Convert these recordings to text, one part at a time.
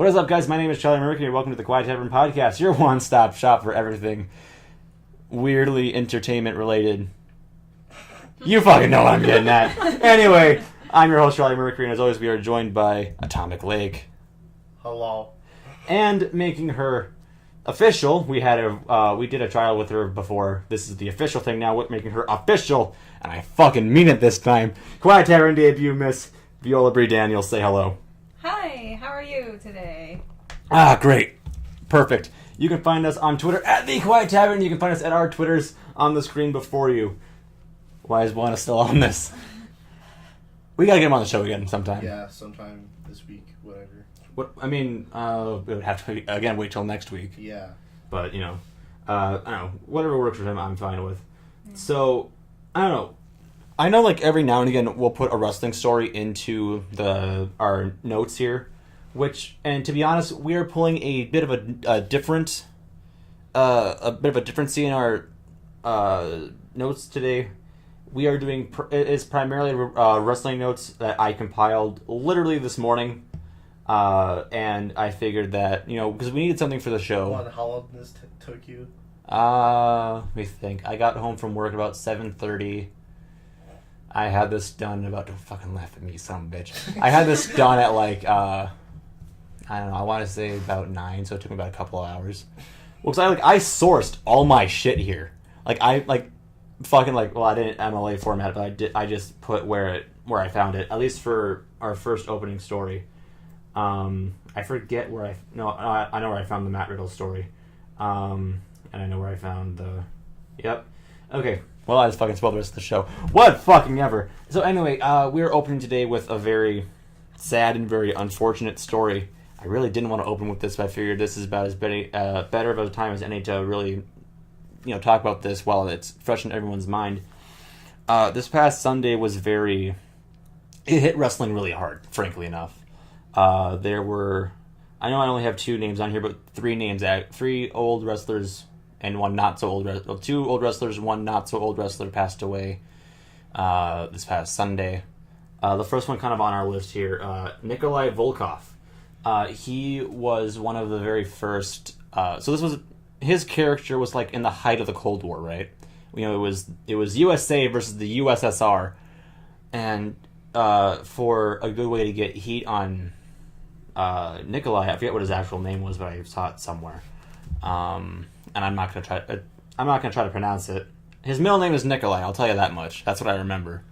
What is up, guys? My name is Charlie Mercury, and welcome to the Quiet Tavern podcast, your one-stop shop for everything weirdly entertainment-related. You fucking know what I'm getting at. Anyway, I'm your host, Charlie Mercury, and as always, we are joined by Atomic Lake. Hello. And making her official, we did a trial with her before. This is the official thing now, with making her official, and I fucking mean it this time. Quiet Tavern debut, Miss Viola Bree Daniels. Say hello. Hi, how are you today? Great. Perfect. You can find us on Twitter at The Quiet Tavern. You can find us at our Twitters on the screen before you. Why is Juana still on this? We gotta get him on the show again sometime. Yeah, sometime this week, whatever. It would have to, again, wait till next week. Yeah. But, I don't know. Whatever works for him, I'm fine with. So, I don't know. I know, every now and again, we'll put a wrestling story into our notes here, and to be honest, we are pulling a bit of a difference in our notes today. We are doing it's primarily wrestling notes that I compiled literally this morning, and I figured that because we needed something for the show. How long this took you? Let me think. I got home from work about 7:30. I had this done don't fucking laugh at me, son of a bitch. I had this done at I don't know, I want to say about 9, so it took me about a couple of hours. Well, because I sourced all my shit here. I didn't MLA format, but I just put where I found it, at least for our first opening story. I forget where I know where I found the Matt Riddle story. And I know where I found yep. Okay. Well, I just fucking spoiled the rest of the show. What fucking ever. So anyway, we're opening today with a very sad and very unfortunate story. I really didn't want to open with this, but I figured this is about as better of a time as any to really, talk about this while it's fresh in everyone's mind. This past Sunday was it hit wrestling really hard, frankly enough. There were, I know I only have 2 names on here, but 3 names, 3 old wrestlers and 1 not so old wrestler. 2 old wrestlers, 1 not so old wrestler passed away this past Sunday. The first one kind of on our list here, Nikolai Volkov. He was one of the very first. His character was in the height of the Cold War, right? It was USA versus the USSR, and for a good way to get heat on Nikolai, I forget what his actual name was, but I saw it somewhere. And I'm not gonna try to pronounce it. His middle name is Nikolai. I'll tell you that much. That's what I remember.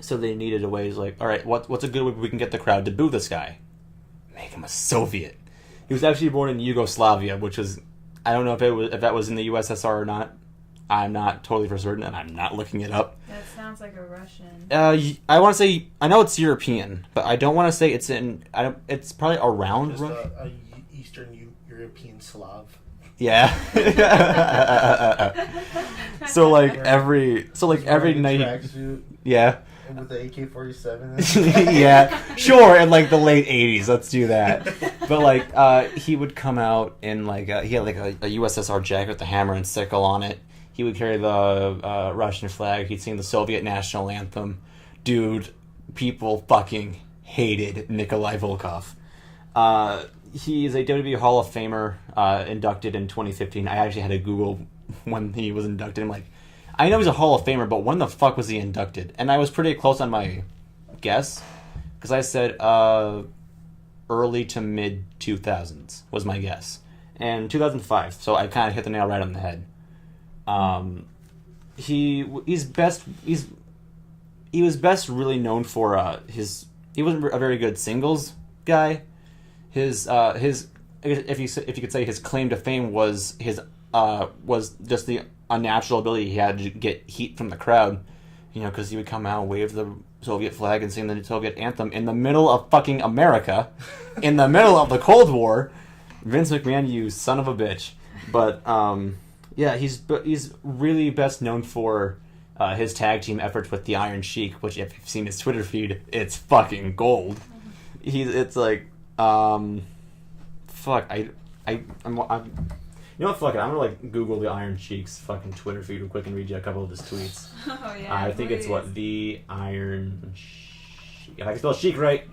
So they needed a way. All right, what's a good way we can get the crowd to boo this guy? Make him a Soviet. He was actually born in Yugoslavia, which was, I don't know if that was in the USSR or not. I'm not totally for certain, and I'm not looking it up. That sounds like a Russian. I want to say, I know it's European, but I don't want to say it's in. It's probably around. Just a Eastern European Slav. Yeah. so every night. Tracksuit. Yeah. With the AK-47. Yeah, sure. In the late '80s, let's do that. But he would come out in he had a USSR jacket with a hammer and sickle on it. He would carry the Russian flag. He'd sing the Soviet national anthem. Dude, people fucking hated Nikolai Volkov. He is a WWE Hall of Famer, inducted in 2015. I actually had to Google when he was inducted. I'm I know he's a Hall of Famer, but when the fuck was he inducted? And I was pretty close on my guess, because I said early to mid 2000s was my guess, and 2005. So I kind of hit the nail right on the head. He was best really known for he wasn't a very good singles guy. His if you could say his claim to fame was just the unnatural ability he had to get heat from the crowd, because he would come out, wave the Soviet flag, and sing the Soviet anthem in the middle of fucking America, in the middle of the Cold War. Vince McMahon, you son of a bitch. But yeah, he's really best known for his tag team efforts with the Iron Sheik, which if you've seen his Twitter feed, it's fucking gold. Fuck, I'm you know what, fuck it, I'm gonna Google the Iron Sheik's fucking Twitter feed real quick and read you a couple of his tweets. Oh yeah, I think it's the Iron Sheik. If I can spell Sheik right.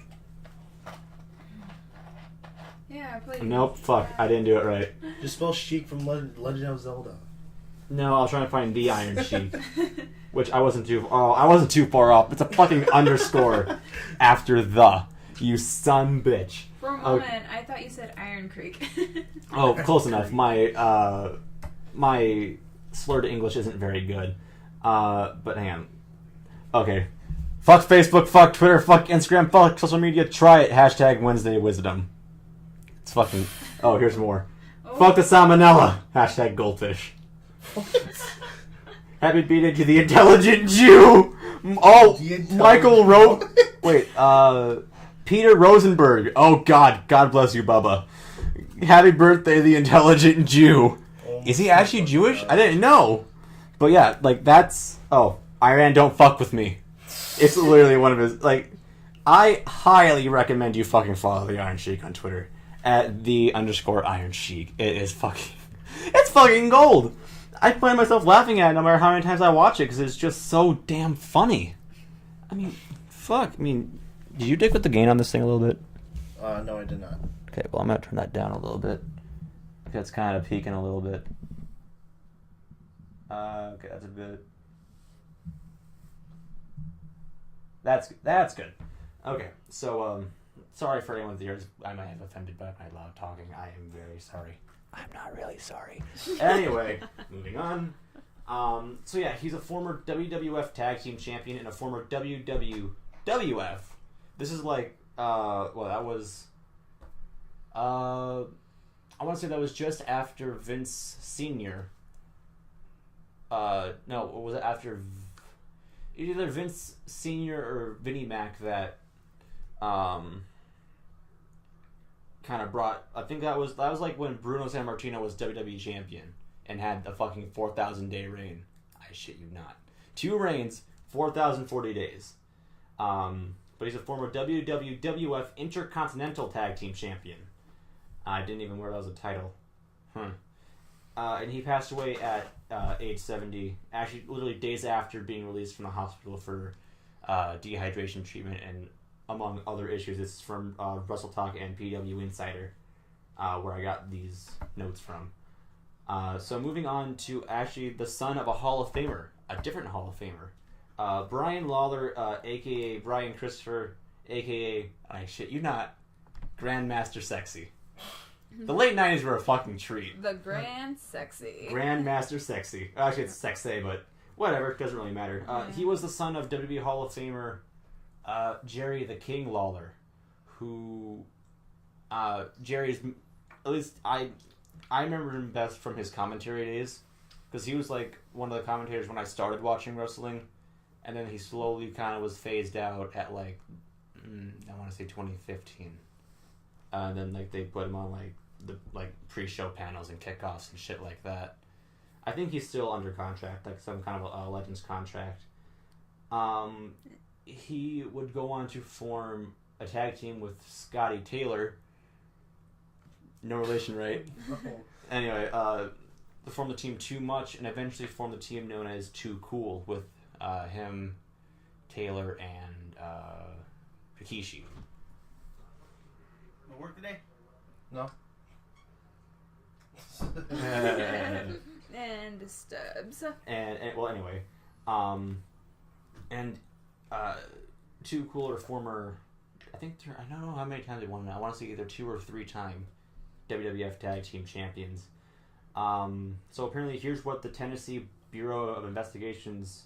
I played. Nope. Fuck. I didn't do it right. Just spell Sheik from Legend of Zelda. No, I was trying to find the Iron Sheik, which I wasn't too far off. It's a fucking underscore after the. You son bitch. For a moment, I thought you said Iron Creek. Oh, close enough. My slurred English isn't very good. But hang on. Okay. Fuck Facebook, fuck Twitter, fuck Instagram, fuck social media. Try it. Hashtag Wednesday Wisdom. It's fucking... Oh, here's more. Oh. Fuck the salmonella. Hashtag goldfish. Happy birthday to the intelligent Jew. Oh, Michael wrote... Wait, Peter Rosenberg. Oh, God. God bless you, Bubba. Happy birthday, the intelligent Jew. Is he actually Jewish? I didn't know. But yeah, like, that's... Oh, Iran, don't fuck with me. It's literally one of his... Like, I highly recommend you fucking follow the Iron Sheik on Twitter. At _Iron Sheik. It is fucking... It's fucking gold! I find myself laughing at it no matter how many times I watch it, because it's just so damn funny. I mean, fuck. I mean, did you dick with the gain on this thing a little bit? No, I did not. Okay, well, I'm going to turn that down a little bit. It's kind of peaking a little bit. Okay, that's a bit... That's good. Okay, so, sorry for anyone's ears. I might have offended by my loud talking. I am very sorry. I'm not really sorry. Anyway, moving on. So yeah, he's a former WWF Tag Team Champion and a former WWF. This is like, well, that was... I want to say that was just after Vince Sr. No, was it after... Either Vince Sr. or Vinnie Mac that kind of brought... I think that was like when Bruno Sammartino was WWE Champion and had the fucking 4,000-day reign. I shit you not. 2 reigns, 4,040 days. But he's a former WWF Intercontinental Tag Team Champion. I didn't even know that was a title. And he passed away at age 70, actually literally days after being released from the hospital for dehydration treatment and among other issues. This is from Wrestle Talk and PW Insider, where I got these notes from. So moving on to actually the son of a Hall of Famer, a different Hall of Famer. Brian Lawler, a.k.a. Brian Christopher, a.k.a. I shit you not, Grandmaster Sexy. The late 90s were a fucking treat. The Grand Sexy. Grandmaster Sexy. Actually, it's Sexy, but whatever. It doesn't really matter. He was the son of WWE Hall of Famer Jerry the King Lawler, who... Jerry's... At least I remember him best from his commentary days, because he was like one of the commentators when I started watching wrestling, and then he slowly kind of was phased out at like, I want to say 2015. And then like they put him on like the pre-show panels and kickoffs and shit like that. I think he's still under contract, like some kind of a Legends contract. He would go on to form a tag team with Scotty Taylor. No relation, right? Anyway, formed the team Too Much and eventually formed the team known as Too Cool with him, Taylor, and Rikishi. No work today? No. And Stubbs. And well, anyway, and Too Cool are former. I don't know how many times they won now. I want to say either 2 or 3 time WWF Tag Team Champions. So apparently, here's what the Tennessee Bureau of Investigations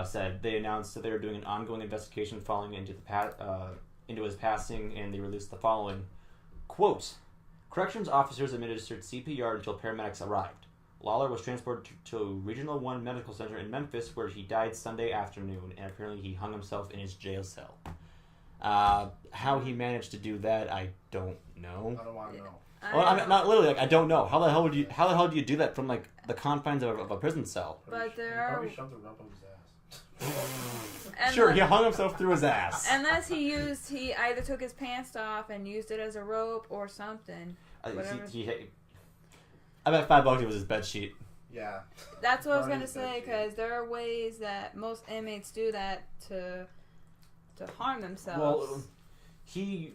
said. They announced that they were doing an ongoing investigation following into his passing, and they released the following quote: "Corrections officers administered CPR until paramedics arrived. Lawler was transported to Regional 1 Medical Center in Memphis, where he died Sunday afternoon, and apparently he hung himself in his jail cell." How he managed to do that, I don't know. I don't want to know. Well, I mean, not literally. Like, I don't know. How the hell do you do that from like the confines of a prison cell? But there He are... probably shoved a rope up his ass. Sure, he hung himself through his ass. Unless he either took his pants off and used it as a rope or something. I bet $5 it was his bed sheet. Yeah. That's what I was Probably gonna his bed say, sheet. because there are ways that most inmates do that to harm themselves. Well, he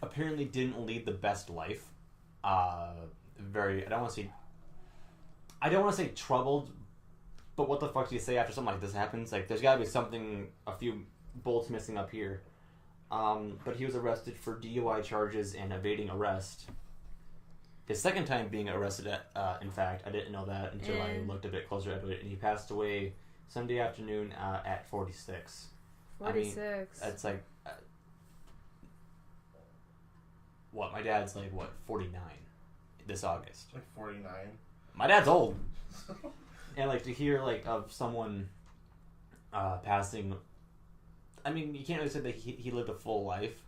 apparently didn't lead the best life. Very, I don't want to say troubled, but what the fuck do you say after something like this happens? Like, there's gotta be something, a few bolts missing up here. But he was arrested for DUI charges and evading arrest. His second time being arrested, in fact, I didn't know that until I looked a bit closer at it, and he passed away Sunday afternoon at 46. 46. I mean, that's like... what? My dad's like, 49 this August. Like 49. My dad's old. And like to hear like of someone passing... I mean, you can't really say that he lived a full life,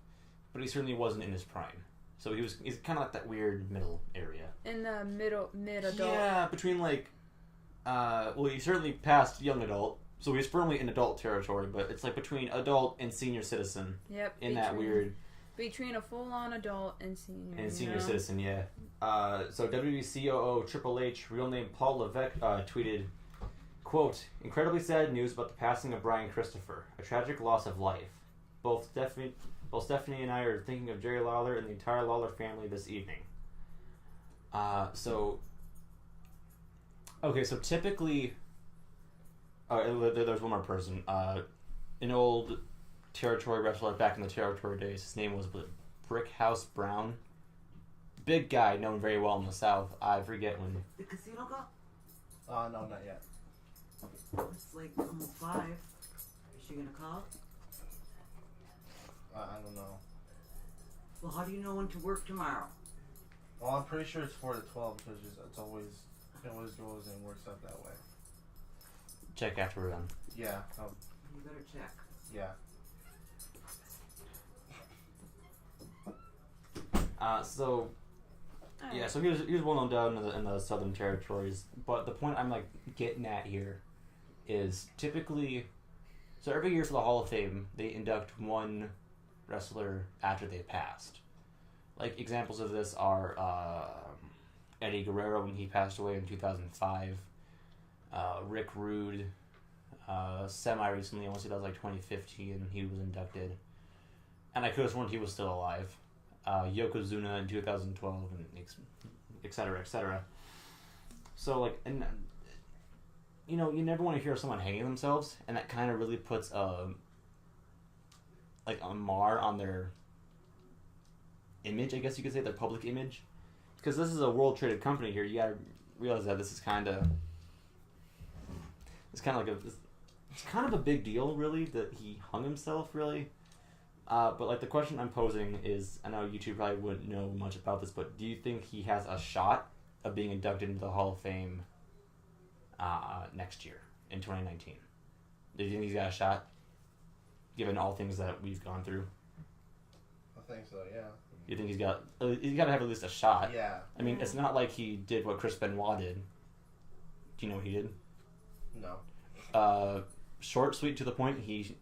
but he certainly wasn't in his prime. So he's kind of like that weird middle area. In the mid-adult. Yeah, between like... well, he certainly passed young adult, so he's firmly in adult territory, but it's like between adult and senior citizen. Yep. In that weird... Between a full-on adult and senior. And senior citizen, yeah. So WWCOO Triple H, real name Paul Levesque, tweeted, quote, "Incredibly sad news about the passing of Brian Christopher. A tragic loss of life. Both Stephanie and I are thinking of Jerry Lawler and the entire Lawler family this evening." So typically... there's one more person. An old territory wrestler back in the territory days. His name was Brickhouse Brown. Big guy, known very well in the South. I forget when. The casino go? No, not yet. It's like almost 5. Is she gonna call? I don't know. Well, how do you know when to work tomorrow? Well, I'm pretty sure it's 4 to 12 because it always goes and works out that way. Check after we're done. Yeah. You better check. Yeah. So he was well known down in the Southern Territories. But the point I'm like getting at here is typically, so every year for the Hall of Fame they induct one wrestler after they passed. Like examples of this are Eddie Guerrero when he passed away in 2005, Rick Rude, semi recently, I want to say that was like 2015, he was inducted, and I could have sworn he was still alive. Yokozuna in 2012, and etc. etc. So like, and you know, you never want to hear someone hanging themselves, and that kind of really puts a mar on their image, I guess you could say, their public image, because this is a world traded company here. You gotta realize that this is kind of it's kind of a big deal, really, that he hung himself, really. But like the question I'm posing is, I know you two probably wouldn't know much about this, but do you think he has a shot of being inducted into the Hall of Fame next year in 2019? Do you think he's got a shot, given all things that we've gone through? I think so. Yeah. You think he's got to have at least a shot? Yeah. I mean, it's not like he did what Chris Benoit did. Do you know what he did? No. Short, sweet, to the point. He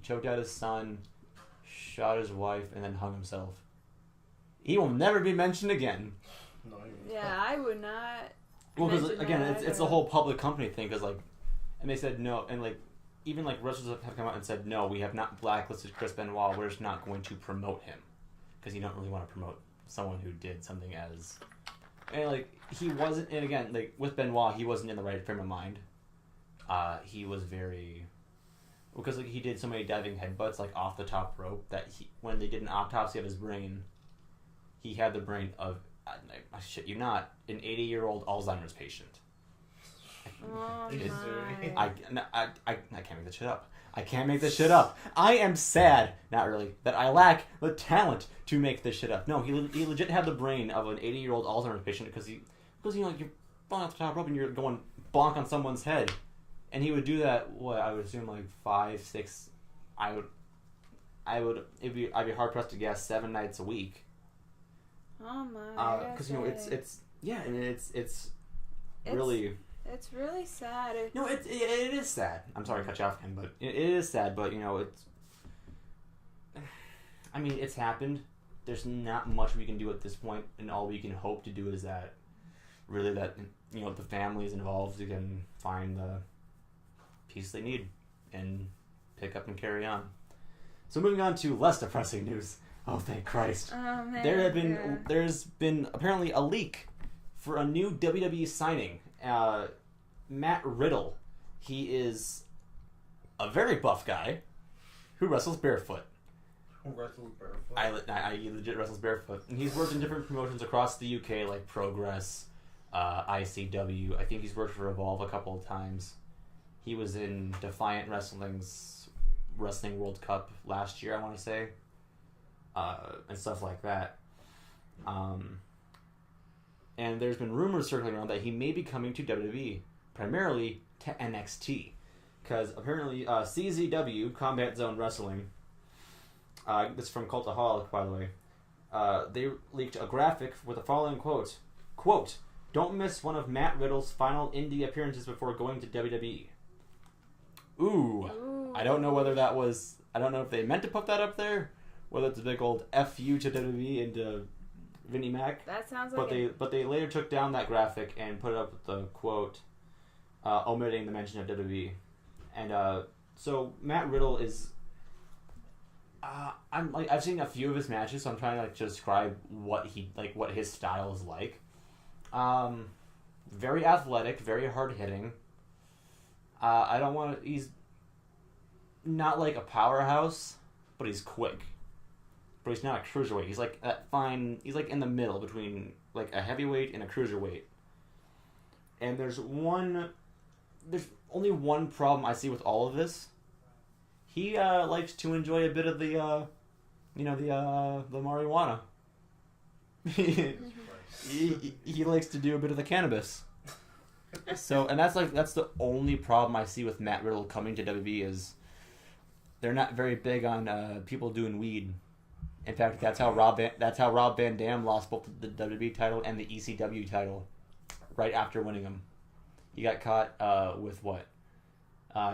choked out his son, shot his wife, and then hung himself. He will never be mentioned again. No. Yeah, I would not. Well, because mention again, that it's either. a whole public company thing. Because like, and they said no, and like, even like wrestlers have come out and said no, we have not blacklisted Chris Benoit. We're just not going to promote him because you don't really want to promote someone who did something as, and like he wasn't. And again, like with Benoit, he wasn't in the right frame of mind. He was very. Because like he did so many diving headbutts like off the top rope that when they did an autopsy of his brain, he had the brain of, I shit you not, an 80-year-old Alzheimer's patient. Oh I can't make this shit up. I can't make this shit up. I am sad, not really, that I lack the talent to make this shit up. No, he legit had the brain of an 80-year-old Alzheimer's patient because you know like, you're falling off the top rope and you're going bonk on someone's head. And he would do that, I would assume like 5, 6, I'd be hard pressed to guess 7 nights a week. Oh my. Because you know it's really. It's really sad. No, it is sad. I'm sorry to cut you off again, but it is sad. But you know I mean, it's happened. There's not much we can do at this point, and all we can hope to do is that you know the families involved can find the peace they need and pick up and carry on. So moving on to less depressing news. Oh, thank Christ. Oh man. There's been apparently a leak for a new WWE signing. Matt Riddle. He is a very buff guy who wrestles barefoot. Wrestles barefoot. I legit wrestles barefoot. And he's worked in different promotions across the UK, like Progress, ICW. I think he's worked for Evolve a couple of times. He was in Defiant Wrestling's Wrestling World Cup last year, I want to say. And stuff like that. And there's been rumors circling around that he may be coming to WWE, primarily to NXT. Because apparently CZW, Combat Zone Wrestling, this is from Cultaholic, by the way, they leaked a graphic with the following quote. Quote, "Don't miss one of Matt Riddle's final indie appearances before going to WWE." Ooh. I don't know whether that was... I don't know if they meant to put that up there, whether it's a big old FU to WWE and to Vinnie Mac. That sounds like But they later took down that graphic and put it up with the quote, omitting the mention of WWE. And so Matt Riddle is... I've seen a few of his matches, so I'm trying to describe what his style is like. Very athletic, very hard hitting. I don't want to... He's not like a powerhouse, but he's quick. But he's not a cruiserweight. He's like that fine... He's like in the middle between like a heavyweight and a cruiserweight. And there's only one problem I see with all of this. He likes to enjoy a bit of the marijuana. he likes to do a bit of the cannabis. So, and that's the only problem I see with Matt Riddle coming to WWE is they're not very big on people doing weed. In fact, that's how Rob Van Dam lost both the WWE title and the ECW title right after winning them. He got caught with what?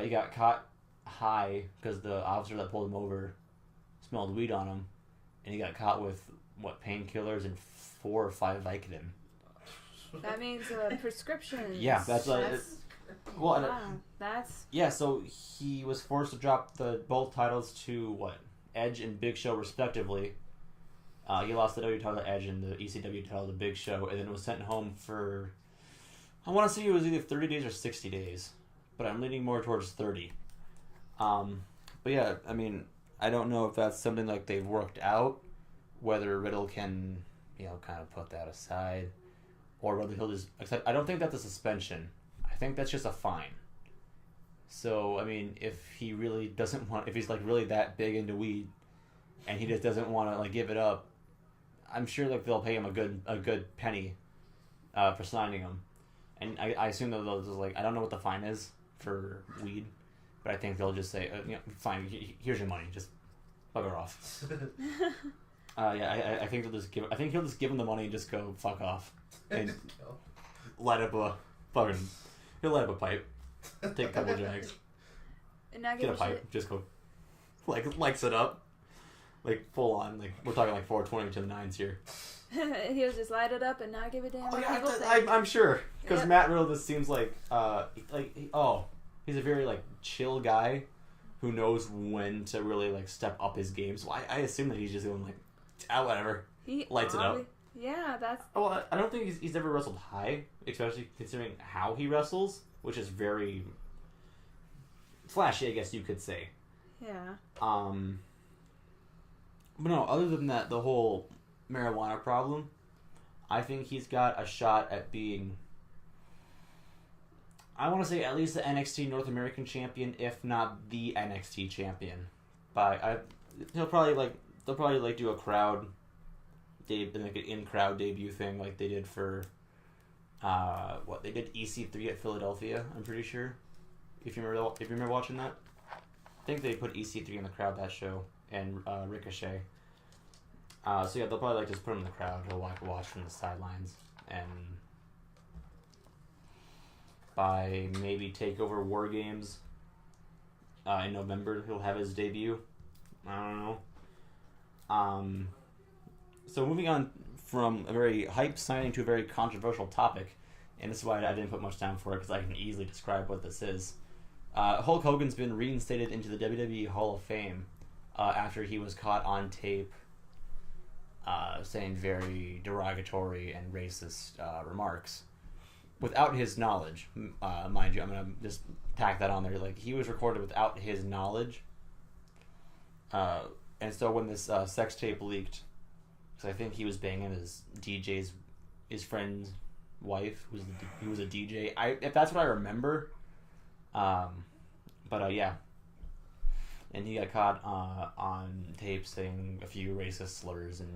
He got caught high because the officer that pulled him over smelled weed on him, and he got caught with what, painkillers and 4 or 5 Vicodin. That means prescriptions. Yeah, that's wow, that's... Yeah, so he was forced to drop both titles to what, Edge and Big Show respectively. He lost the WWE title to Edge and the ECW title to Big Show, and then was sent home for, I want to say it was either 30 days or 60 days, but I'm leaning more towards 30. But yeah, I mean, I don't know if that's something like they've worked out, whether Riddle can, kind of put that aside, or whether he'll just accept. I don't think that's a suspension. I think that's just a fine. So, I mean, if he really doesn't want, if he's like really that big into weed, and he just doesn't want to like give it up, I'm sure like they'll pay him a good penny, for signing him, and I assume that they'll just like, I don't know what the fine is for weed, but I think they'll just say, fine, here's your money, just bugger off. I think they'll just I think he'll just give him the money and just go fuck off, and light up a fucking, he'll light up a pipe, take a couple drags, and not get a pipe, just go, lights it up, like full on, like we're talking like 420 to the 9s here. He'll just light it up and not give a damn. I'm sure, because Matt Riddle just seems like he's a very like chill guy who knows when to really like step up his game. So I assume that he's just going like, whatever. He lights it up. Yeah, that's... Well, I don't think he's ever wrestled high, especially considering how he wrestles, which is very flashy, I guess you could say. Yeah. But no, other than that, the whole marijuana problem, I think he's got a shot at being, I want to say, at least the NXT North American champion, if not the NXT champion. They'll probably do a crowd, like an in-crowd debut thing, like they did for, they did EC3 at Philadelphia. I'm pretty sure. If you remember watching that, I think they put EC3 in the crowd that show, and Ricochet. So yeah, they'll probably just put him in the crowd. He'll watch from the sidelines, and by maybe TakeOver War Games in November, he'll have his debut. I don't know. So moving on from a very hype signing to a very controversial topic, and this is why I didn't put much time for it, because I can easily describe what this is. Hulk Hogan's been reinstated into the WWE Hall of Fame after he was caught on tape saying very derogatory and racist remarks without his knowledge. Mind you, I'm gonna just tack that on there. Like, he was recorded without his knowledge. And so when this sex tape leaked, because I think he was banging his friend's wife, who was a DJ. If that's what I remember. But yeah. And he got caught on tape saying a few racist slurs and,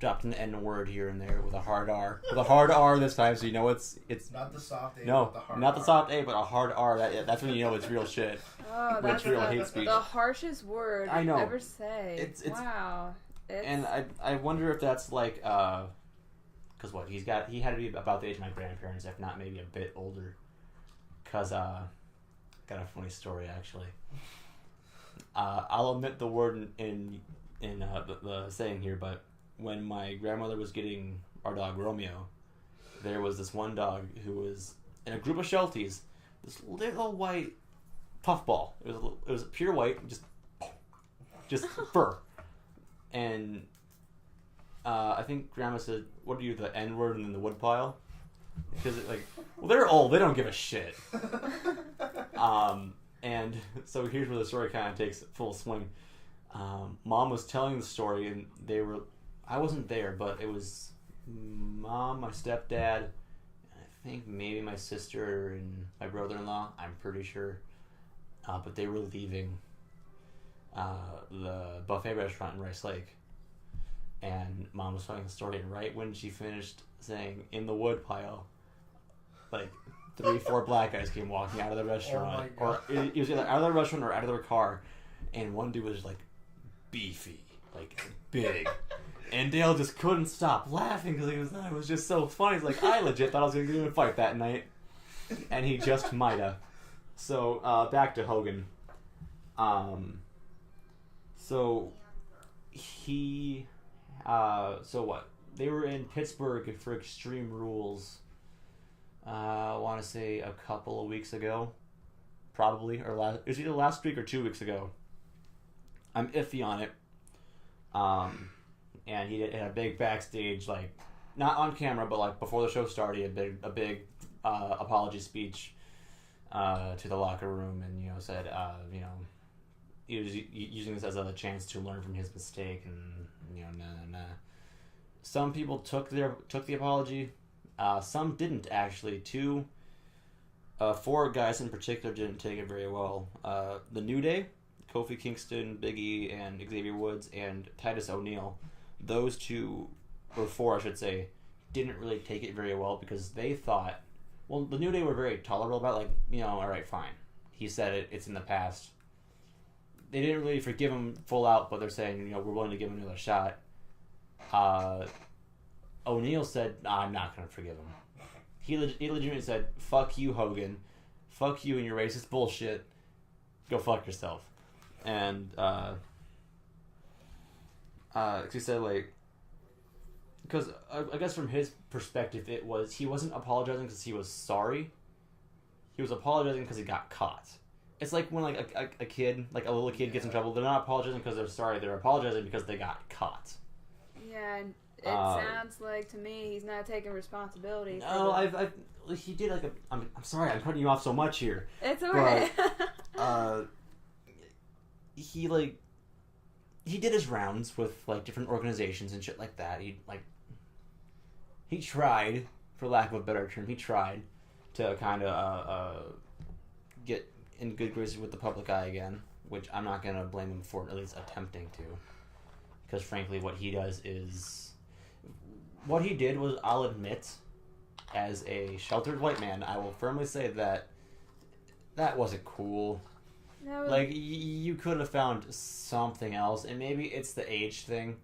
dropped an N-word here and there with a hard R. With a hard R this time, so it's not the soft A. No, but the hard not the R. soft A, but a hard R. That's when you know it's real shit. Oh, It's that's real hate speech. the harshest word I know. ever say. It's wow. And I wonder if that's like because he had to be about the age of my grandparents, if not maybe a bit older. Cause got a funny story actually. I'll omit the word in the saying here, but when my grandmother was getting our dog Romeo, there was this one dog who was in a group of Shelties, this little white puffball. It was pure white, just fur. And I think Grandma said, "What are you, the N-word in the woodpile?" Because they're old, they don't give a shit. And so here's where the story kind of takes full swing. Mom was telling the story, and I wasn't there, but it was Mom, my stepdad, and I think maybe my sister and my brother-in-law, I'm pretty sure. But they were leaving the buffet restaurant in Rice Lake. And Mom was telling the story, and right when she finished saying, "in the woodpile," 3-4 black guys came walking out of the restaurant. Oh my God. Or it was either out of the restaurant or out of their car. And one dude was beefy, big. And Dale just couldn't stop laughing because it was just so funny. He's like, I legit thought I was going to get in a fight that night. And he just might have. So, back to Hogan. So what? They were in Pittsburgh for Extreme Rules, I want to say a couple of weeks ago. Probably. It was either last week or 2 weeks ago. I'm iffy on it. And he had a big backstage, not on camera, but before the show started, a big apology speech to the locker room, and said he was using this as a chance to learn from his mistake, and nah. Some people took the apology, some didn't actually. 4 guys in particular didn't take it very well. The New Day, Kofi Kingston, Big E, and Xavier Woods, and Titus O'Neil. Those 2, or 4 I should say, didn't really take it very well because they thought, well, the New Day were very tolerable about alright, fine. He said it, it's in the past. They didn't really forgive him full out, but they're saying, we're willing to give him another shot. O'Neil said, I'm not going to forgive him. He legitimately said, fuck you, Hogan. Fuck you and your racist bullshit. Go fuck yourself. And, he said, because I guess from his perspective, he wasn't apologizing because he was sorry. He was apologizing because he got caught. It's like when a kid, a little kid gets in trouble, they're not apologizing because they're sorry, they're apologizing because they got caught. Yeah, it sounds like to me he's not taking responsibility. No, he did I'm sorry, I'm cutting you off so much here. It's alright. He did his rounds with different organizations and shit like that. He tried, for lack of a better term, to kind of get in good graces with the public eye again, which I'm not gonna blame him for at least attempting to, because frankly, what he did was, I'll admit, as a sheltered white man, I will firmly say that wasn't cool. No. You could have found something else, and maybe it's the age thing.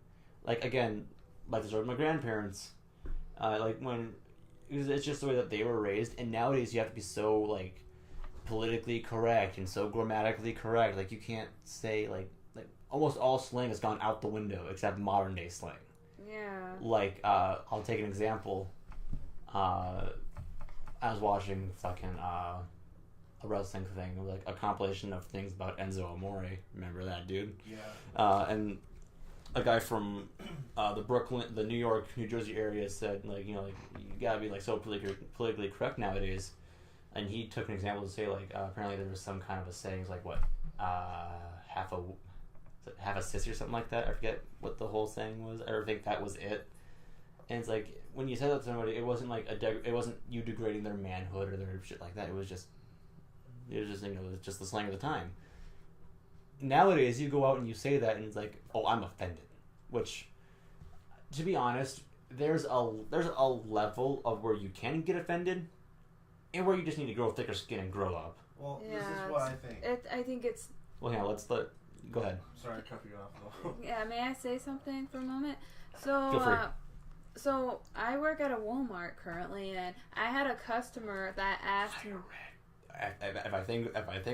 Again, the story of my grandparents. It's just the way that they were raised, and nowadays you have to be so, politically correct and so grammatically correct. You can't say, almost all slang has gone out the window, except modern day slang. Yeah. I'll take an example. I was watching fucking, a wrestling thing, a compilation of things about Enzo Amore. Remember that dude? Yeah. And a guy from the New York, New Jersey area said, like, you know, like, you gotta be, like, so politically correct nowadays. And he took an example to say, like, apparently there was some kind of a saying, it's like, what, half a sissy or something like that. I forget what the whole saying was. I think that was it. And it's like, when you said that to somebody, it wasn't like it wasn't you degrading their manhood or their shit like that. It was just you know, it was just the slang of the time. Nowadays, you go out and you say that, and it's like, oh, I'm offended. Which, to be honest, there's a level of where you can get offended, and where you just need to grow thicker skin and grow up. Well, Yeah, this is what I think. I think it's... Well, yeah, go ahead. Sorry, I cut you off though. Yeah, may I say something for a moment? So, Feel free. So I work at a Walmart currently, and I had a customer that asked me... If I think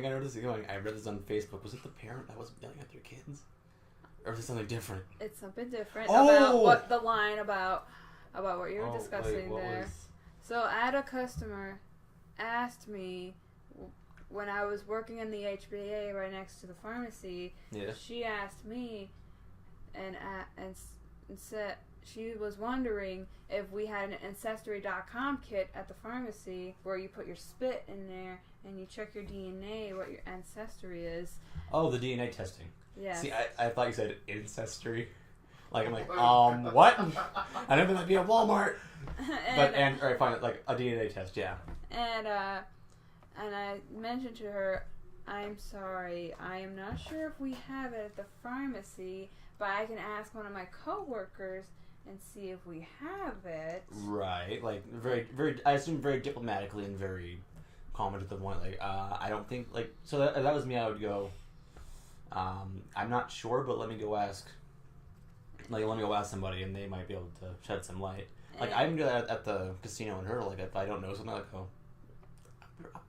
I know this is going, I read this on Facebook. Was it the parent that was yelling at their kids? Or was it something different? It's something different Oh! about what the line about what you were discussing what there. was... So I had a customer asked me when I was working in the HBA right next to the pharmacy. Yeah. She asked me and said she was wondering if we had an Ancestry.com kit at the pharmacy where you put your spit in there and you check your DNA, what your ancestry is. Oh, the DNA testing. Yeah. See, I thought you said ancestry. Like, I'm like, what? I never thought that'd be a Walmart. Alright, fine, like a DNA test, yeah. And I mentioned to her, I'm sorry, I am not sure if we have it at the pharmacy, but I can ask one of my coworkers and see if we have it. Right, like very. I assume very diplomatically and very calm to the point. Like, I don't think like so. That was me. I would go. I'm not sure, but let me go ask. Like, let me go ask somebody, and they might be able to shed some light. Like, I can do that at the casino in her. Like, if I don't know something, like, I'll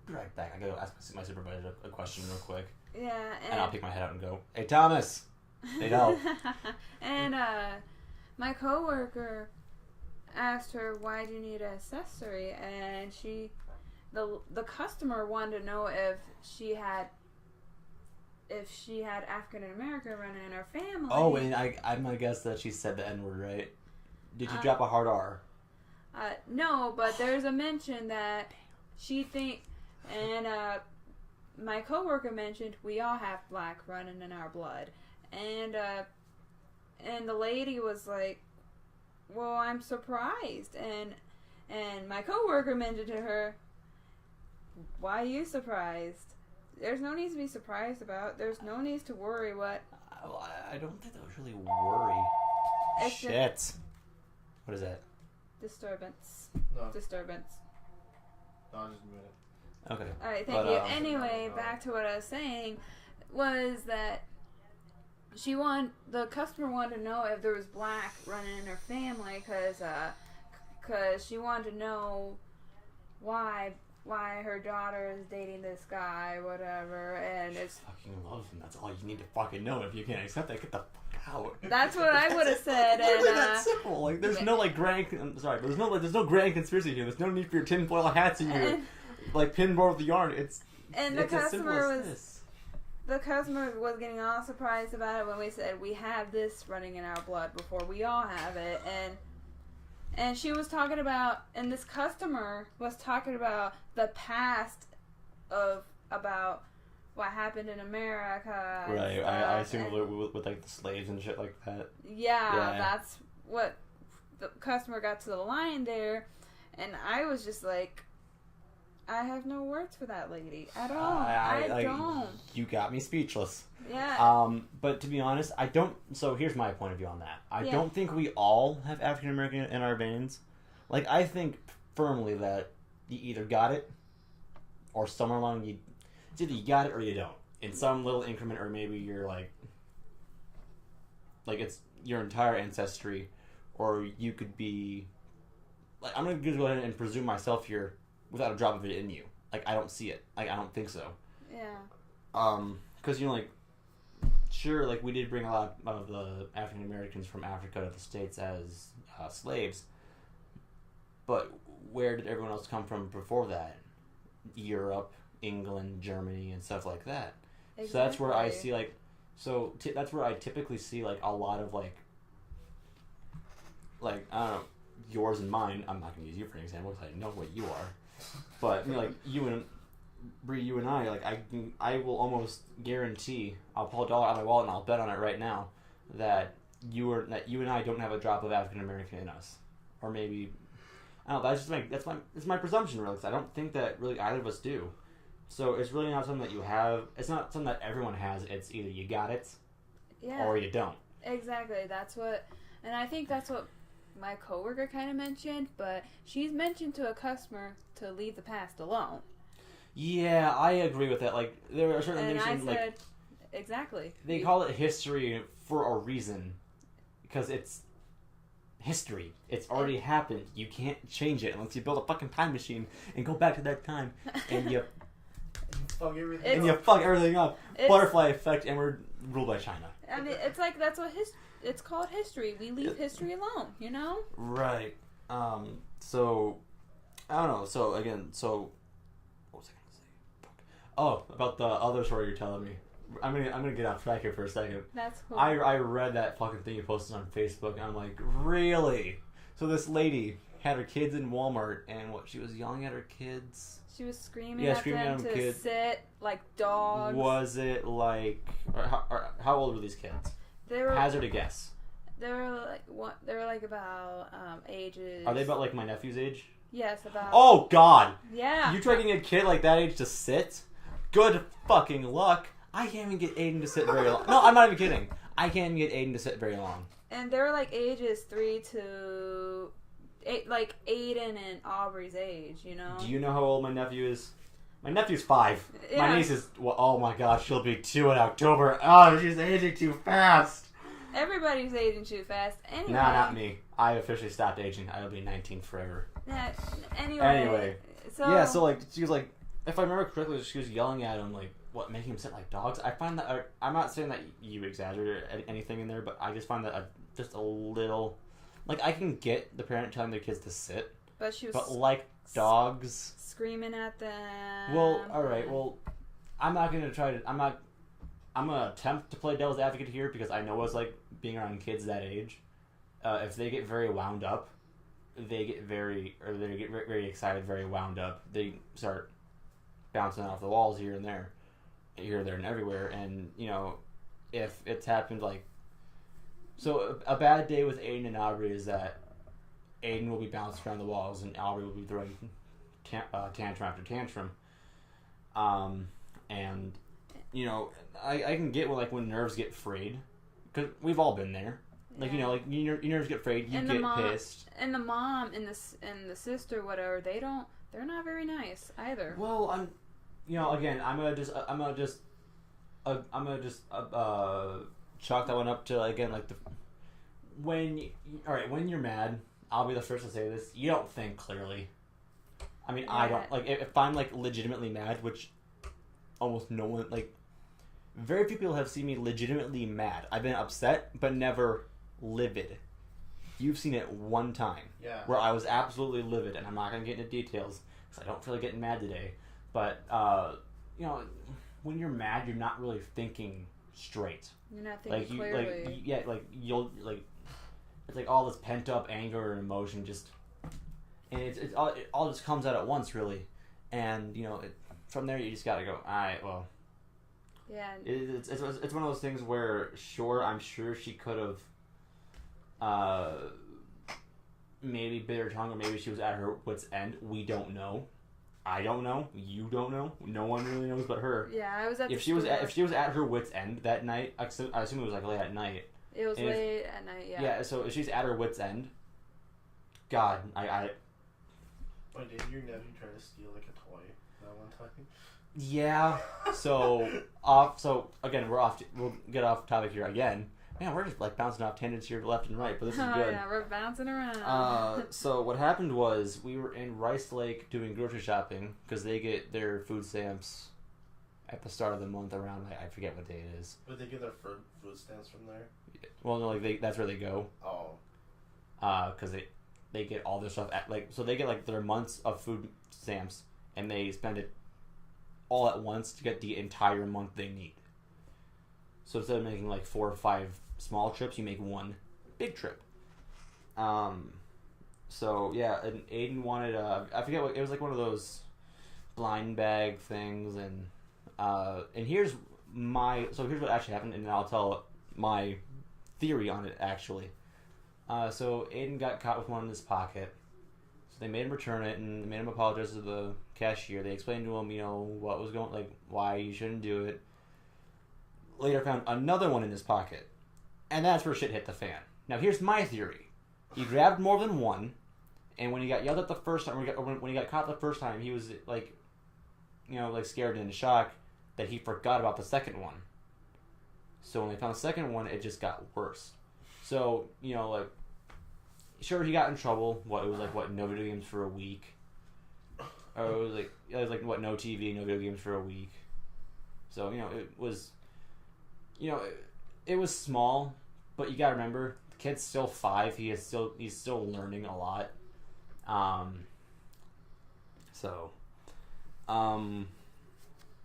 be right back. I gotta ask my supervisor a question real quick. Yeah, and I'll pick my head out and go, "Hey, Thomas, need help." And my coworker asked her, "Why do you need an accessory?" And the customer wanted to know if she had African American running in her family. Oh, and I'm gonna guess that she said the N-word, right? Did you drop a hard R? No, but there's a mention that she and my coworker mentioned we all have black running in our blood, and the lady was like, "Well, I'm surprised," and my coworker mentioned to her, "Why are you surprised? There's no need to be surprised about. There's no need to worry. What?" I don't think that was really worry. Shit. What is that? Disturbance. No. Disturbance. No, just a minute. Okay. Alright, thank you. Anyway, back to what I was saying, was that the customer wanted to know if there was black running in her family, cause she wanted to know why her daughter is dating this guy, whatever, and it's fucking love him. That's all you need to fucking know. If you can't accept that, get the fuck out. That's what I would have said. Literally that simple. Like, there's no like grand. I'm sorry, but there's no grand conspiracy here. There's no need for your tinfoil hats and your like pinboard with the yarn. The customer was getting all surprised about it when we said we have this running in our blood before we all have it, and she was talking about, and this customer was talking about the past about what happened in America. Right, I assume with like the slaves and shit like that. Yeah, that's what the customer got to the line there, and I was just like, I have no words for that lady at all. I don't. You got me speechless. Yeah. But to be honest, I don't. So here's my point of view on that. I don't think we all have African American in our veins. Like, I think firmly that you either got it, or somewhere along it's either you got it or you don't. In some little increment, or maybe you're like it's your entire ancestry, or you could be. Like, I'm gonna just go ahead and presume myself here without a drop of it in you. Like, I don't see it. Like, I don't think so. Yeah. Because, you know, like, sure, like, we did bring a lot of the African Americans from Africa to the States as slaves, but where did everyone else come from before that? Europe, England, Germany, and stuff like that. Exactly. So that's where I see, like, So that's where I typically see like a lot of like I don't know, yours and mine. I'm not gonna use you for an example because I know what you are, but you know, like you and Bree, you and I, like I will almost guarantee I'll pull $1 out of my wallet and I'll bet on it right now that you and I don't have a drop of African American in us, or maybe I don't know. That's my presumption really, because I don't think that really either of us do. So it's really not something that you have. It's not something that everyone has. It's either you got it, or you don't. Exactly. And I think that's what my coworker kind of mentioned. But she's mentioned to a customer to leave the past alone. Yeah, I agree with that. Like there are certain things. And I said, exactly. They call it history for a reason, because it's history. It's already happened. You can't change it unless you build a fucking time machine and go back to that time and you. Fuck everything up. Butterfly effect, and we're ruled by China. I mean, it's like that's what it's called history. We leave history alone, you know? Right. So I don't know. So again, what was I gonna say? Fuck. Oh, about the other story you're telling me. I'm gonna get off track here for a second. That's cool. I read that fucking thing you posted on Facebook, and I'm like, really? So this lady had her kids in Walmart, and she was yelling at her kids. She was screaming at them to kids. Sit like dogs. Was it like... how old were these kids? They were... Hazard a guess. They were like about ages... Are they about like my nephew's age? Yes, about... Oh, God! Yeah. You trying to get a kid like that age to sit? Good fucking luck. I can't even get Aiden to sit very long. No, I'm not even kidding. I can't even get Aiden to sit very long. And they were like ages 3 to... 8, like Aiden and Aubrey's age, you know? Do you know how old my nephew is? My nephew's 5. Yeah. My niece is... Well, oh my gosh, she'll be 2 in October. Oh, she's aging too fast. Everybody's aging too fast. Anyway. Nah, not me. I officially stopped aging. I'll be 19 forever. Yeah, Anyway. So... Yeah, so like, she was like... If I remember correctly, she was yelling at him, like, what, making him sit like dogs? I find that... I'm not saying that you exaggerated anything in there, but I just find that just a little... Like, I can get the parent telling their kids to sit, but she was... But like dogs... Screaming at them. Well, alright, well... I'm not gonna try to... I'm gonna attempt to play devil's advocate here, because I know what it's like being around kids that age. If they get very wound up, they get very excited, very wound up. They start bouncing off the walls here, there, and everywhere. And, you know, if it's happened, like... So, a bad day with Aiden and Aubrey is that Aiden will be bouncing around the walls, and Aubrey will be throwing tantrum after tantrum. And, you know, I can get when nerves get frayed, because we've all been there. Like, you know, like your nerves get frayed, you get pissed. And the mom and the sister, whatever, they're not very nice either. Well, again, I'm gonna just chalk that one up to, again, like when you're mad, I'll be the first to say this, you don't think clearly. I mean, yeah. I don't, like, if I'm, like, legitimately mad, which almost no one, like, very few people have seen me legitimately mad. I've been upset, but never livid. You've seen it one time. Yeah. Where I was absolutely livid, and I'm not going to get into details, because I don't feel like getting mad today. But, you know, when you're mad, you're not really thinking straight. You're not thinking clearly. It's like all this pent up anger and emotion and it all just comes out at once, really. And, you know, from there you just gotta go, alright, well. Yeah. It's one of those things where, I'm sure she could have maybe bit her tongue, or maybe she was at her wit's end. We don't know. I don't know. You don't know. No one really knows but her. Yeah, I was at if she was at her wit's end that night, I assume it was like late at night. It was late at night, yeah. Yeah, so if she's at her wit's end, God, I Wait, did your nephew try to steal like a toy that one time? Yeah. So again, we'll get off topic here again. Man, we're just like bouncing off tangents here left and right, but this is good. Yeah, we're bouncing around. So what happened was we were in Rice Lake doing grocery shopping, because they get their food stamps at the start of the month around, I forget what day it is. But they get their food stamps from there? Well, no, like that's where they go. Oh. Because they get all their stuff so they get like their months of food stamps, and they spend it all at once to get the entire month they need. So instead of making like 4 or 5 small trips, you make one big trip. So yeah, and Aiden wanted I forget what it was, like one of those blind bag things, and here's here's what actually happened, and I'll tell my theory on it actually. So Aiden got caught with one in his pocket. So they made him return it, and made him apologize to the cashier. They explained to him, what was going, like why you shouldn't do it. Later found another one in his pocket, and that's where shit hit the fan. Now here's my theory: he grabbed more than one, and when he got yelled at the first time, when he got caught the first time, he was like, like scared and in shock that he forgot about the second one. So when they found the second one, it just got worse. So sure, he got in trouble. It was no video games for a week. Or it was like no TV, no video games for a week. So it was, it was small, but you gotta remember the kid's still 5. He's still learning a lot.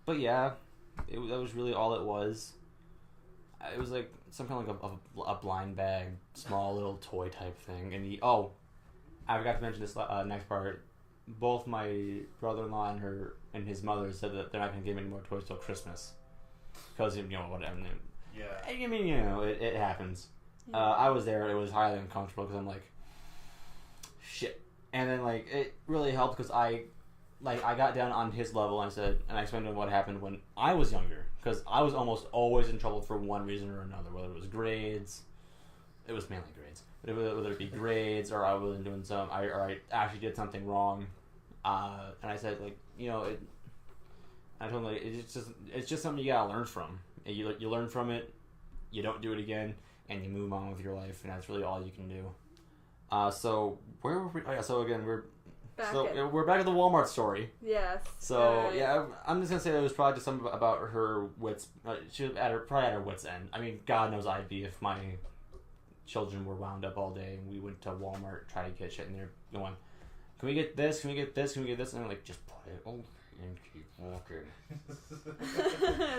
But yeah, that was really all it was. It was like some kind of like a blind bag, small little toy type thing. And I forgot to mention this next part. Both my brother-in-law and his mother said that they're not going to give me any more toys till Christmas, because whatever. Yeah. I mean, it happens. Yeah. I was there. It was highly uncomfortable because I'm like, shit. And then it really helped because I got down on his level and I explained to him what happened when I was younger, because I was almost always in trouble for one reason or another, whether it was grades. It was mainly grades, but whether it be grades or I wasn't doing or I actually did something wrong. And I said I told him it's just something you gotta learn from. You learn from it, you don't do it again, and you move on with your life, and that's really all you can do. So where were we? Oh yeah, so again we're back at the Walmart story. Yes. So yeah, I'm just gonna say it was probably just something about her wits. She was probably at her wits' end. I mean, God knows I'd be if my children were wound up all day and we went to Walmart try to get shit, and they're going, "Can we get this? Can we get this? Can we get this?" And I'm like, "Just put it over and keep walking."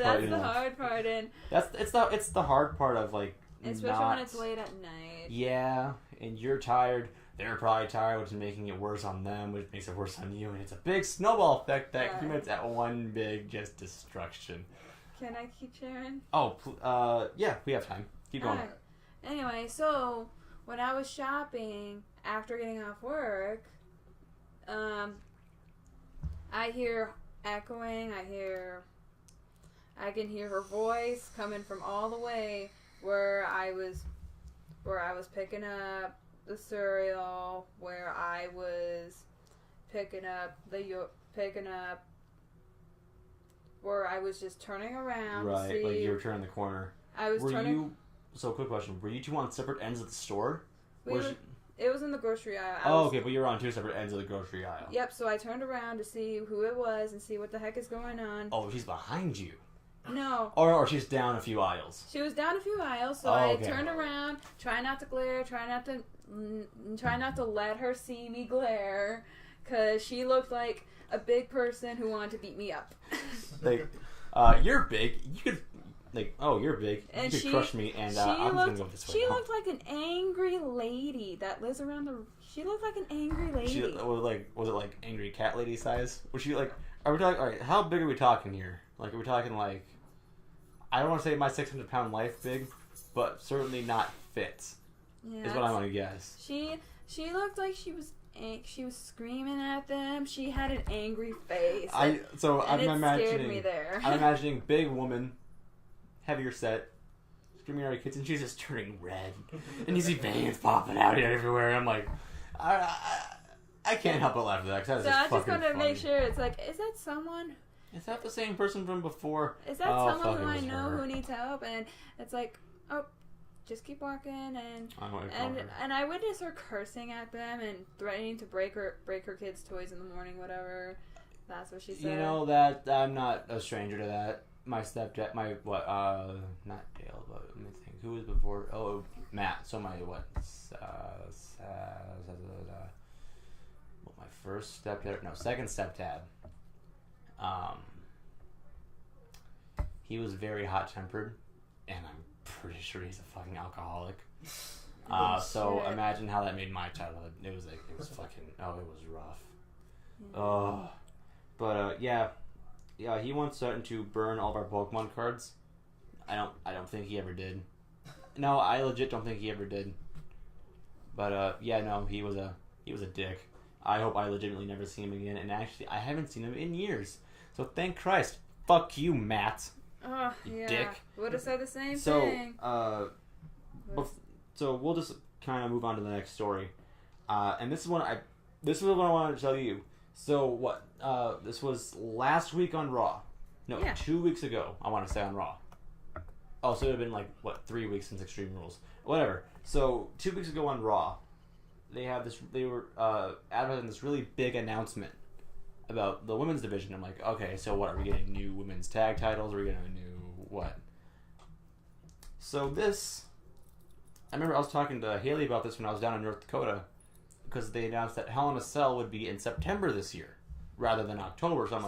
That's the hard part, and it's the hard part of especially when it's late at night. Yeah, and you're tired. They're probably tired, which is making it worse on them, which makes it worse on you, and it's a big snowball effect that accumulates at one big just destruction. Can I keep sharing? Oh, yeah, we have time. Keep going. Right. Anyway, so when I was shopping after getting off work, I hear echoing. I can hear her voice coming from all the way where I was picking up the cereal, where I was picking up where I was just turning around. Right, to see, like you were turning the corner. I was turning. So, quick question: were you two on separate ends of the store? It was in the grocery aisle. Okay, but you were on two separate ends of the grocery aisle. Yep. So I turned around to see who it was and see what the heck is going on. Oh, she's behind you. No. Or she's down a few aisles. She was down a few aisles, so I turned around, try not to glare, try not to let her see me glare, because she looked like a big person who wanted to beat me up. You're big. You could, you're big. And you could crush me, and I'm just going to go this way. She looked like an angry lady that lives around the... She looked like an angry lady. Was it like angry cat lady size? Was she like... Are we talking... Alright, how big are we talking here? Are we talking I don't want to say my 600-pound life big, but certainly not fit. Yeah, is what I want to guess. She looked like she was screaming at them. She had an angry face. I'm imagining, scared me there. I'm imagining big woman, heavier set, screaming at her kids, and she's just turning red, and you see veins popping out everywhere. I'm like, I can't help but laugh at that. So I just want to make sure it's is that someone? Is that the same person from before? Is that someone who I know who needs help? And it's just keep walking, and I witnessed her cursing at them and threatening to break her kids' toys in the morning, whatever. That's what she said. That I'm not a stranger to that. My stepdad, not Dale, but let me think. Who was before? Oh, Matt. So my second stepdad. He was very hot-tempered, and I'm pretty sure he's a fucking alcoholic. Oh, So shit. imagine how that made my childhood. It was fucking, it was rough. Yeah. But yeah, he once threatened to burn all of our Pokemon cards. I don't think he ever did. No, I legit don't think he ever did. But yeah, no, he was a dick. I hope I legitimately never see him again. And actually, I haven't seen him in years. So thank Christ. Fuck you, Matt. Oh, You yeah. dick. Would have said the same So thing. so we'll just kind of move on to the next story. And this is what I wanted to tell you. So what? This was last week on Raw. No, Yeah. 2 weeks ago. I want to say on Raw. Oh, so it would have been like 3 weeks since Extreme Rules. Whatever. So 2 weeks ago on Raw, they were advertising this really big announcement about the women's division. I'm like, okay, so what, are we getting new women's tag titles? Are we getting a new what? So I remember I was talking to Haley about this when I was down in North Dakota, because they announced that Hell in a Cell would be in September this year rather than October. So I'm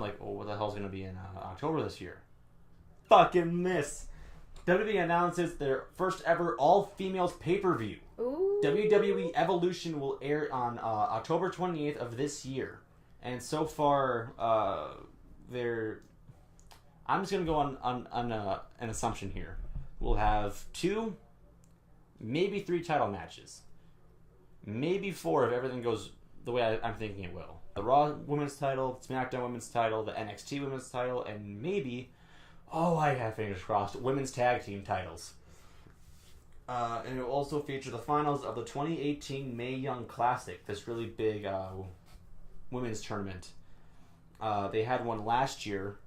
like, oh, what the hell's going to be in October this year? Fucking miss. WWE announces their first ever all-females pay-per-view. Ooh. WWE Evolution will air on October 28th of this year. And so far, I'm just going to go on an assumption here. We'll have 2, maybe 3 title matches. Maybe 4 if everything goes the way I'm thinking it will. The Raw Women's title, SmackDown Women's title, the NXT Women's title, and maybe, I have fingers crossed, Women's Tag Team titles. And it will also feature the finals of the 2018 Mae Young Classic, this really big women's tournament. They had one last year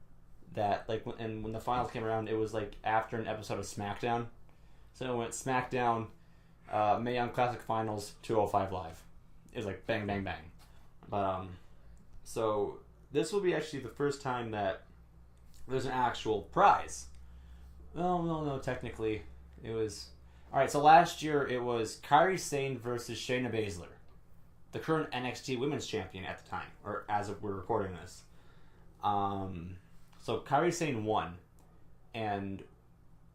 that, and when the finals came around, it was after an episode of SmackDown. So it went SmackDown, Mae Young Classic Finals, 205 Live. It was bang, bang, bang. But, so this will be actually the first time that there's an actual prize. Well, no, technically it was... Alright, so last year it was Kairi Sane versus Shayna Baszler, the current NXT Women's Champion at the time, or as we're recording this. So Kairi Sane won, and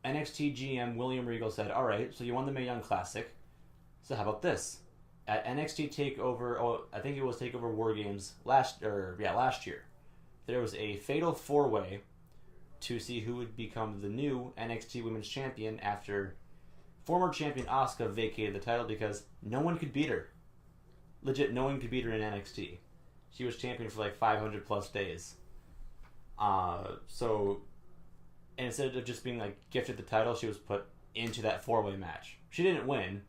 NXT GM William Regal said, alright, so you won the Mae Young Classic, so how about this? At NXT TakeOver, I think it was TakeOver War Games last year, there was a fatal 4-way to see who would become the new NXT Women's Champion after former champion Asuka vacated the title because no one could beat her. Legit, no one could beat her in NXT. She was champion for 500 plus days. So instead of just being gifted the title, she was put into that 4-way match. She didn't win,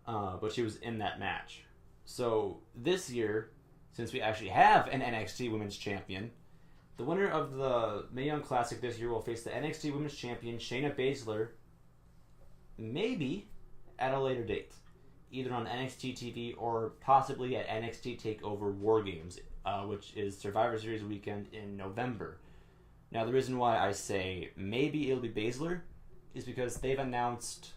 but she was in that match. So this year, since we actually have an NXT Women's Champion, the winner of the Mae Young Classic this year will face the NXT Women's Champion Shayna Baszler, maybe at a later date, either on NXT TV or possibly at NXT TakeOver War Games, which is Survivor Series weekend in November. Now, the reason why I say maybe it'll be Baszler is because they've announced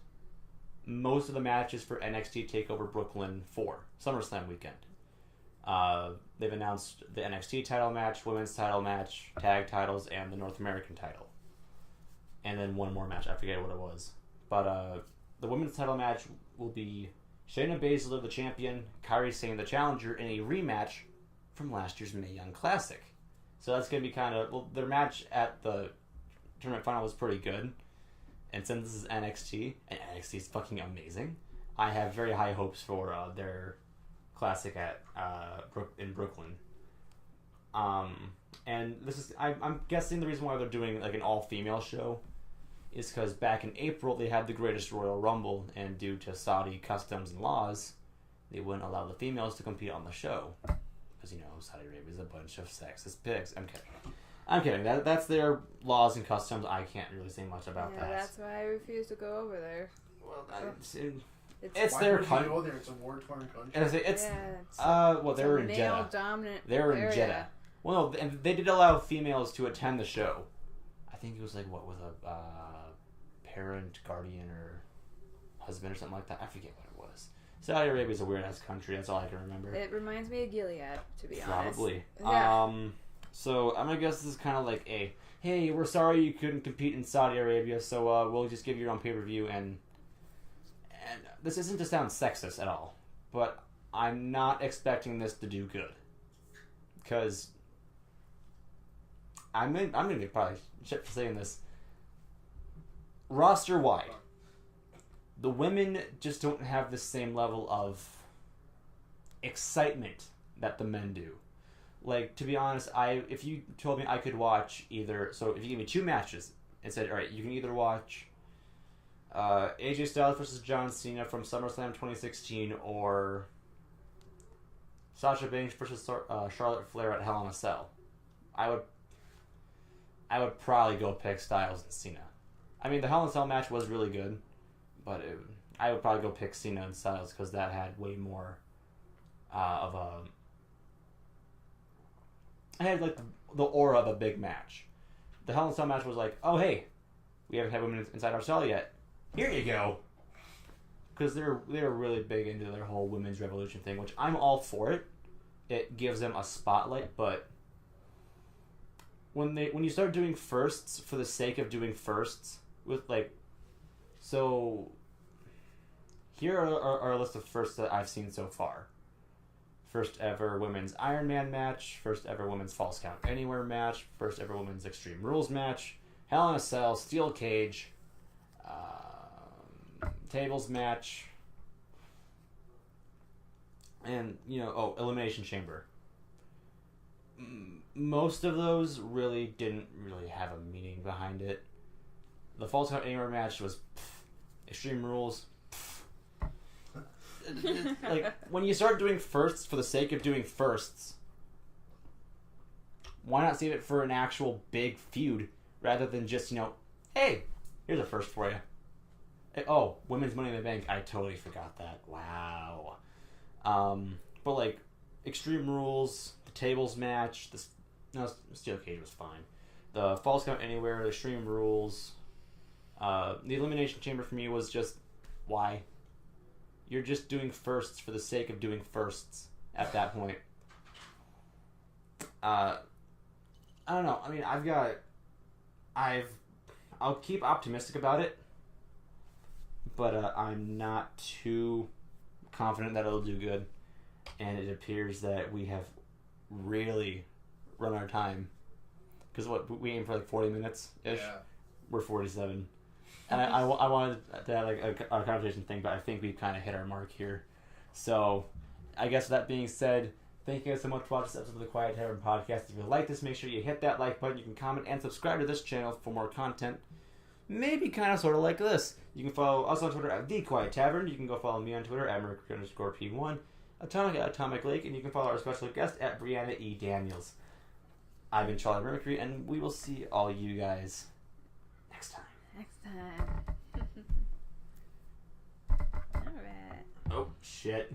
most of the matches for NXT TakeOver Brooklyn for SummerSlam weekend. They've announced the NXT title match, women's title match, tag titles, and the North American title. And then one more match, I forget what it was. But the women's title match will be Shayna Baszler, the champion, Kairi Sane, the challenger, in a rematch from last year's Mae Young Classic. So that's going to be their match at the tournament final was pretty good. And since this is NXT, and NXT is fucking amazing, I have very high hopes for their classic in Brooklyn. And this is, I'm guessing the reason why they're doing an all-female show is because back in April they had the Greatest Royal Rumble, and due to Saudi customs and laws, they wouldn't allow the females to compete on the show. Because, Saudi Arabia is a bunch of sexist pigs. I'm kidding. That's their laws and customs. I can't really say much about that. That's why I refuse to go over there. Well, It's Why their would you country. go there? It's a war-torn country. They were in Jeddah. Dominant They were in area. Jeddah. Well, no, and they did allow females to attend the show. I think it was with a parent, guardian, or husband or something like that. I forget what it was. Saudi Arabia is a weird ass country. That's all I can remember. It reminds me of Gilead, to be honest. Probably. Yeah. So I'm gonna guess this is kind of like a, hey, we're sorry you couldn't compete in Saudi Arabia, so we'll just give you your own pay-per-view, and this isn't to sound sexist at all, but I'm not expecting this to do good, because I'm gonna get probably shit for saying this. Roster-wide, the women just don't have the same level of excitement that the men do. Like, to be honest, if you told me I could watch either, so if you give me two matches and said, all right, you can either watch AJ Styles versus John Cena from SummerSlam 2016 or Sasha Banks versus Charlotte Flair at Hell in a Cell, I would probably go pick Styles and Cena. I mean, the Hell in a Cell match was really good, but I would probably go pick Cena and Styles because that had way more of a... I had like the aura of a big match. The Hell in a Cell match was like, oh hey, we haven't had women inside our cell yet. Here you go. Because they're really big into their whole women's revolution thing, which I'm all for it. It gives them a spotlight, but when you start doing firsts for the sake of doing firsts with like, so here are a list of firsts that I've seen so far. First ever women's Iron Man match, first ever women's Falls Count Anywhere match, first ever women's Extreme Rules match, Hell in a Cell, Steel Cage, tables match, and Elimination Chamber. Most of those really didn't really have a meaning behind it. The Falls Count Anywhere match was Extreme Rules. Like, when you start doing firsts for the sake of doing firsts, why not save it for an actual big feud rather than just, hey, here's a first for you. Oh, Women's Money in the Bank. I totally forgot that. Wow. But like Extreme Rules, the tables match, Steel Cage was fine. The Falls Count Anywhere, the Extreme Rules, the Elimination Chamber for me was just, why? You're just doing firsts for the sake of doing firsts at that point. I don't know. I mean, I'll keep optimistic about it, but I'm not too confident that it'll do good. And it appears that we have really run our time. Because we aim for like 40 minutes-ish? Yeah. We're 47. And I wanted to have like a conversation thing, but I think we've kind of hit our mark here. So, I guess with that being said, thank you guys so much for watching this episode of the Quiet Tavern Podcast. If you like this, make sure you hit that like button. You can comment and subscribe to this channel for more content. Maybe kind of sort of like this. You can follow us on Twitter at The Quiet Tavern. You can go follow me on Twitter at Mercury_P1. Atomic at Atomic Lake. And you can follow our special guest at Brianna E. Daniels. I've been Charlie Mercury, and we will see all you guys next time. Next time. Alright. Oh, shit.